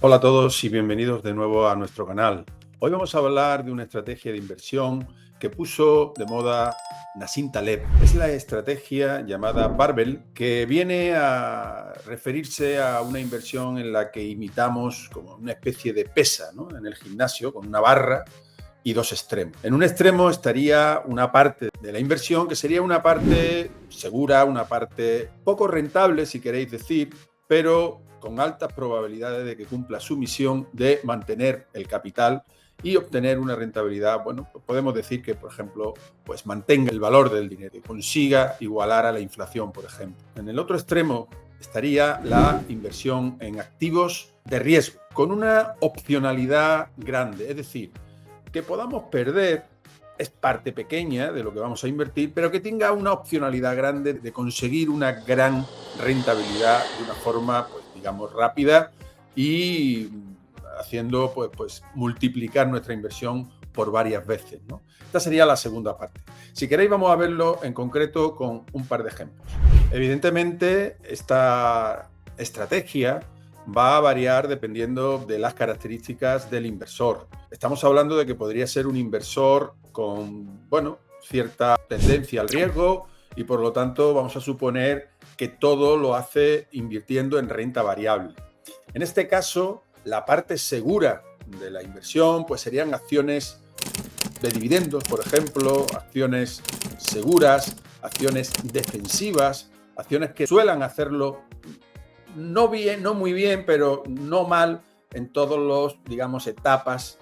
Hola a todos y bienvenidos de nuevo a nuestro canal. Hoy vamos a hablar de una estrategia de inversión que puso de moda Nassim Taleb. Es la estrategia llamada Barbell, que viene a referirse a una inversión en la que imitamos como una especie de pesa, ¿no?, en el gimnasio, con una barra y dos extremos. En un extremo estaría una parte de la inversión que sería una parte segura, una parte poco rentable, si queréis decir, pero con altas probabilidades de que cumpla su misión de mantener el capital y obtener una rentabilidad, bueno, pues podemos decir que, por ejemplo, pues mantenga el valor del dinero, que consiga igualar a la inflación, por ejemplo. En el otro extremo estaría la inversión en activos de riesgo, con una opcionalidad grande, es decir, que podamos perder es parte pequeña de lo que vamos a invertir, pero que tenga una opcionalidad grande de conseguir una gran rentabilidad de una forma, pues digamos, rápida y haciendo pues multiplicar nuestra inversión por varias veces, ¿no? Esta sería la segunda parte. Si queréis, vamos a verlo en concreto con un par de ejemplos. Evidentemente, esta estrategia va a variar dependiendo de las características del inversor. Estamos hablando de que podría ser un inversor con, bueno, cierta tendencia al riesgo y por lo tanto vamos a suponer que todo lo hace invirtiendo en renta variable. En este caso, la parte segura de la inversión pues serían acciones de dividendos, por ejemplo, acciones seguras, acciones defensivas, acciones que suelen hacerlo no bien, no muy bien, pero no mal en todos los, digamos, etapas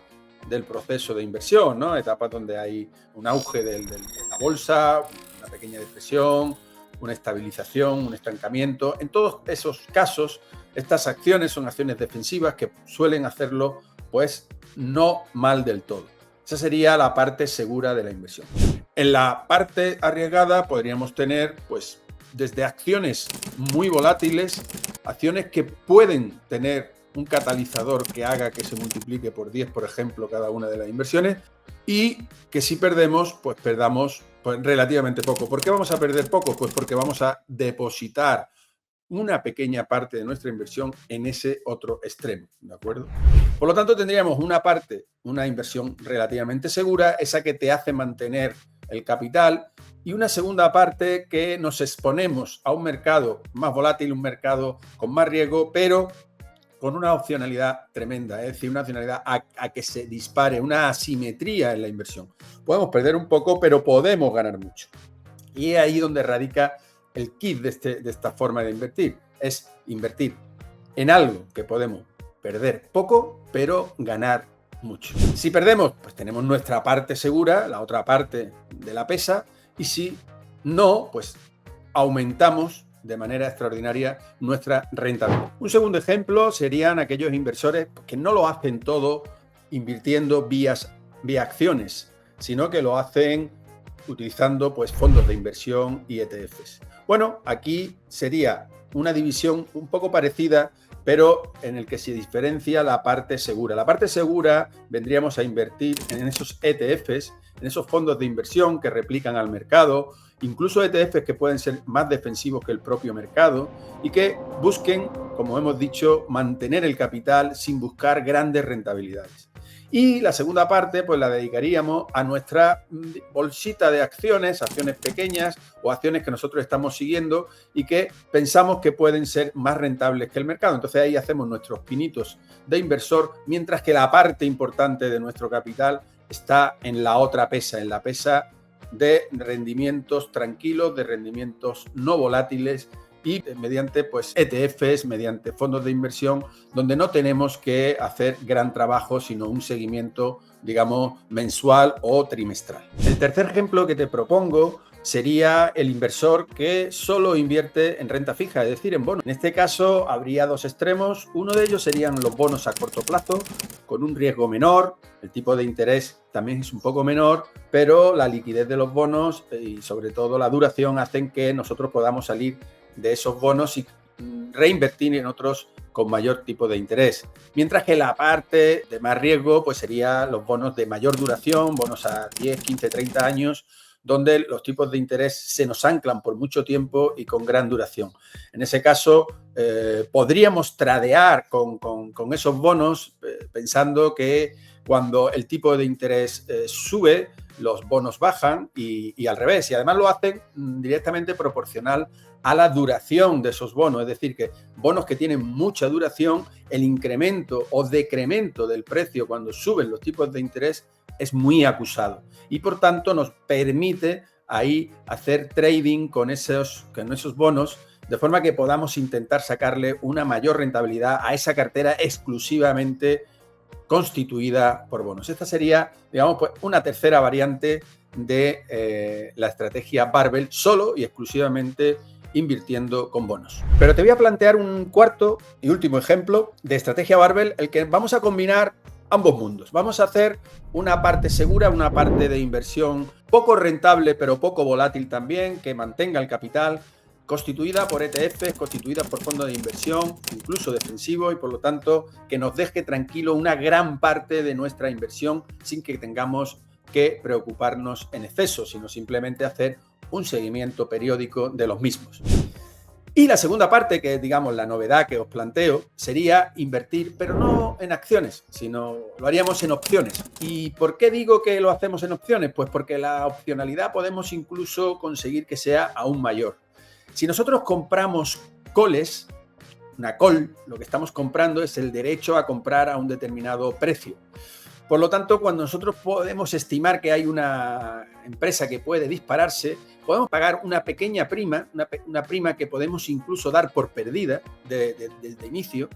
del proceso de inversión, ¿no? Etapas donde hay un auge de la bolsa, una pequeña depresión, una estabilización, un estancamiento. En todos esos casos, estas acciones son acciones defensivas que suelen hacerlo, pues, no mal del todo. Esa sería la parte segura de la inversión. En la parte arriesgada podríamos tener, pues, desde acciones muy volátiles, acciones que pueden tener un catalizador que haga que se multiplique por 10, por ejemplo, cada una de las inversiones, y que si perdemos, pues perdamos pues relativamente poco. ¿Por qué vamos a perder poco? Pues porque vamos a depositar una pequeña parte de nuestra inversión en ese otro extremo, ¿de acuerdo? Por lo tanto, tendríamos una parte, una inversión relativamente segura, esa que te hace mantener el capital, y una segunda parte que nos exponemos a un mercado más volátil, un mercado con más riesgo, pero con una opcionalidad tremenda, es decir, una opcionalidad a que se dispare, una asimetría en la inversión. Podemos perder un poco, pero podemos ganar mucho. Y es ahí donde radica el kit de esta forma de invertir. Es invertir en algo que podemos perder poco, pero ganar mucho. Si perdemos, pues tenemos nuestra parte segura, la otra parte de la pesa, y si no, pues aumentamos de manera extraordinaria nuestra rentabilidad. Un segundo ejemplo serían aquellos inversores que no lo hacen todo invirtiendo vía acciones, sino que lo hacen utilizando pues fondos de inversión y ETFs. Bueno, aquí sería una división un poco parecida, pero en el que se diferencia la parte segura. La parte segura vendríamos a invertir en esos ETFs, en esos fondos de inversión que replican al mercado, incluso ETFs que pueden ser más defensivos que el propio mercado y que busquen, como hemos dicho, mantener el capital sin buscar grandes rentabilidades. Y la segunda parte pues la dedicaríamos a nuestra bolsita de acciones, acciones pequeñas o acciones que nosotros estamos siguiendo y que pensamos que pueden ser más rentables que el mercado. Entonces ahí hacemos nuestros pinitos de inversor, mientras que la parte importante de nuestro capital está en la otra pesa, en la pesa de rendimientos tranquilos, de rendimientos no volátiles y mediante pues ETFs, mediante fondos de inversión, donde no tenemos que hacer gran trabajo, sino un seguimiento, digamos, mensual o trimestral. El tercer ejemplo que te propongo sería el inversor que solo invierte en renta fija, es decir, en bonos. En este caso habría dos extremos. Uno de ellos serían los bonos a corto plazo, con un riesgo menor, el tipo de interés también es un poco menor, pero la liquidez de los bonos y sobre todo la duración hacen que nosotros podamos salir de esos bonos y reinvertir en otros con mayor tipo de interés. Mientras que la parte de más riesgo pues sería los bonos de mayor duración, bonos a 10, 15, 30 años, donde los tipos de interés se nos anclan por mucho tiempo y con gran duración. En ese caso, podríamos tradear con esos bonos pensando que cuando el tipo de interés sube, los bonos bajan y al revés. Y además lo hacen directamente proporcional a la duración de esos bonos. Es decir, que bonos que tienen mucha duración, el incremento o decremento del precio cuando suben los tipos de interés es muy acusado. Y por tanto nos permite ahí hacer trading con esos bonos, de forma que podamos intentar sacarle una mayor rentabilidad a esa cartera exclusivamente constituida por bonos. Esta sería, digamos, pues una tercera variante de la estrategia Barbell, solo y exclusivamente invirtiendo con bonos. Pero te voy a plantear un cuarto y último ejemplo de estrategia Barbell, el que vamos a combinar ambos mundos. Vamos a hacer una parte segura, una parte de inversión poco rentable, pero poco volátil también, que mantenga el capital, constituida por ETFs, constituida por fondos de inversión, incluso defensivos, y por lo tanto que nos deje tranquilo una gran parte de nuestra inversión sin que tengamos que preocuparnos en exceso, sino simplemente hacer un seguimiento periódico de los mismos. Y la segunda parte, que es, digamos, la novedad que os planteo, sería invertir, pero no en acciones, sino lo haríamos en opciones. ¿Y por qué digo que lo hacemos en opciones? Pues porque la opcionalidad podemos incluso conseguir que sea aún mayor. Si nosotros compramos calls, una call, lo que estamos comprando es el derecho a comprar a un determinado precio. Por lo tanto, cuando nosotros podemos estimar que hay una empresa que puede dispararse, podemos pagar una pequeña prima, una prima que podemos incluso dar por perdida desde inicio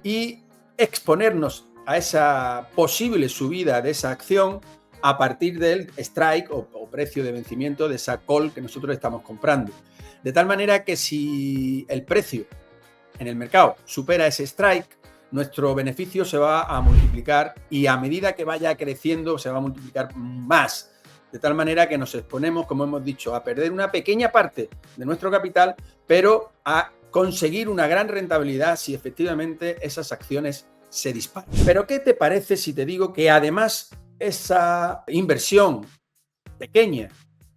y exponernos a esa posible subida de esa acción a partir del strike o precio de vencimiento de esa call que nosotros estamos comprando. De tal manera que si el precio en el mercado supera ese strike, nuestro beneficio se va a multiplicar y a medida que vaya creciendo se va a multiplicar más. De tal manera que nos exponemos, como hemos dicho, a perder una pequeña parte de nuestro capital, pero a conseguir una gran rentabilidad si efectivamente esas acciones se disparan. Pero ¿qué te parece si te digo que además esa inversión pequeña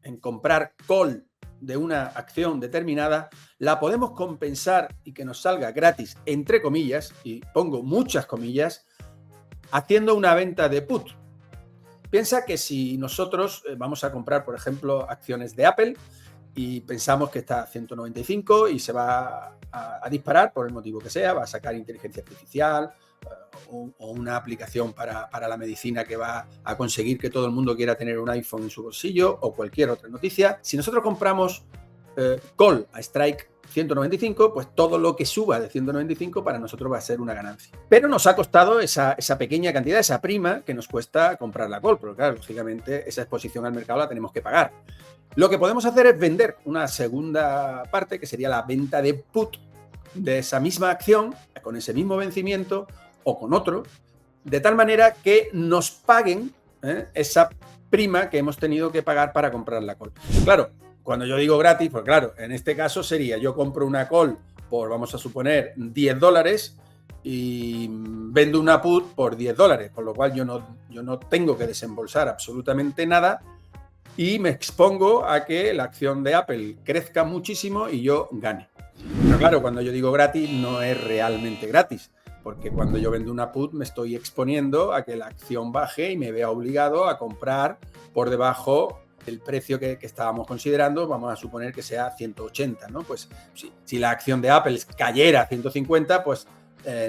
en comprar call de una acción determinada, la podemos compensar y que nos salga gratis, entre comillas, y pongo muchas comillas, haciendo una venta de put? Piensa que si nosotros vamos a comprar, por ejemplo, acciones de Apple y pensamos que está a 195 y se va a disparar por el motivo que sea, va a sacar inteligencia artificial o una aplicación para la medicina que va a conseguir que todo el mundo quiera tener un iPhone en su bolsillo o cualquier otra noticia. Si nosotros compramos call a strike 195, pues todo lo que suba de 195 para nosotros va a ser una ganancia. Pero nos ha costado esa pequeña cantidad, esa prima que nos cuesta comprar la call, pero claro, lógicamente esa exposición al mercado la tenemos que pagar. Lo que podemos hacer es vender una segunda parte, que sería la venta de put de esa misma acción, con ese mismo vencimiento o con otro, de tal manera que nos paguen esa prima que hemos tenido que pagar para comprar la call. Claro, cuando yo digo gratis, pues claro, en este caso sería yo compro una call por, vamos a suponer, $10 y vendo una put por $10, con lo cual yo no tengo que desembolsar absolutamente nada y me expongo a que la acción de Apple crezca muchísimo y yo gane. Pero claro, cuando yo digo gratis no es realmente gratis, porque cuando yo vendo una put me estoy exponiendo a que la acción baje y me vea obligado a comprar por debajo del precio que estábamos considerando. Vamos a suponer que sea 180, ¿no? Pues si la acción de Apple cayera a 150, pues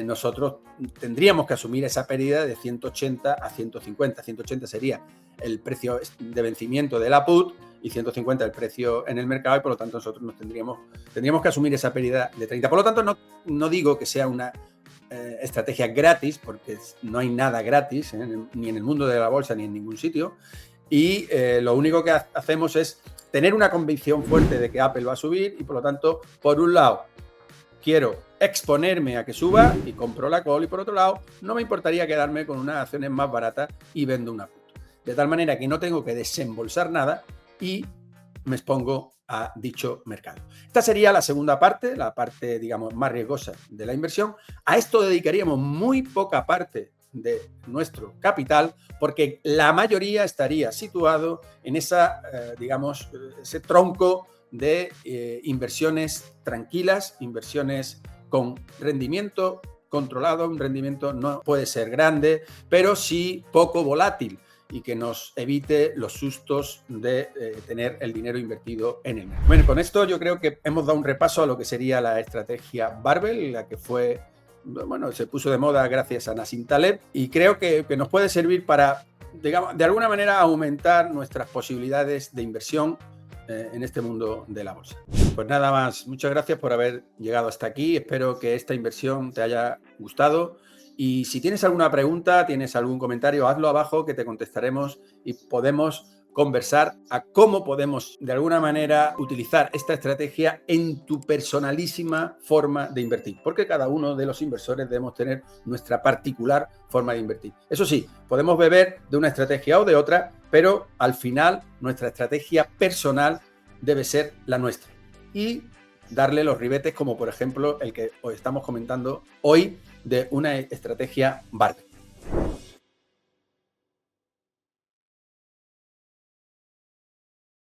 nosotros tendríamos que asumir esa pérdida de 180 a 150. 180 sería el precio de vencimiento de la put y 150 el precio en el mercado, y por lo tanto nosotros tendríamos que asumir esa pérdida de 30. Por lo tanto, no digo que sea una estrategia gratis, porque no hay nada gratis, ni en el mundo de la bolsa ni en ningún sitio, y lo único que hacemos es tener una convicción fuerte de que Apple va a subir y por lo tanto, por un lado, quiero exponerme a que suba y compro la call, y por otro lado, no me importaría quedarme con unas acciones más baratas y vendo una put. De tal manera que no tengo que desembolsar nada y me expongo a dicho mercado. Esta sería la segunda parte, la parte, digamos, más riesgosa de la inversión. A esto dedicaríamos muy poca parte de nuestro capital, porque la mayoría estaría situado en ese tronco de inversiones tranquilas, inversiones con rendimiento controlado. Un rendimiento no puede ser grande, pero sí poco volátil, y que nos evite los sustos de tener el dinero invertido en el mercado. Bueno, con esto yo creo que hemos dado un repaso a lo que sería la estrategia Barbell, la que se puso de moda gracias a Nassim Taleb, y creo que nos puede servir para, digamos, de alguna manera aumentar nuestras posibilidades de inversión en este mundo de la bolsa. Pues nada más, muchas gracias por haber llegado hasta aquí. Espero que esta inversión te haya gustado. Y si tienes alguna pregunta, tienes algún comentario, hazlo abajo, que te contestaremos y podemos conversar a cómo podemos de alguna manera utilizar esta estrategia en tu personalísima forma de invertir, porque cada uno de los inversores debemos tener nuestra particular forma de invertir. Eso sí, podemos beber de una estrategia o de otra, pero al final nuestra estrategia personal debe ser la nuestra y darle los ribetes, como por ejemplo el que os estamos comentando hoy, de una estrategia Barbell.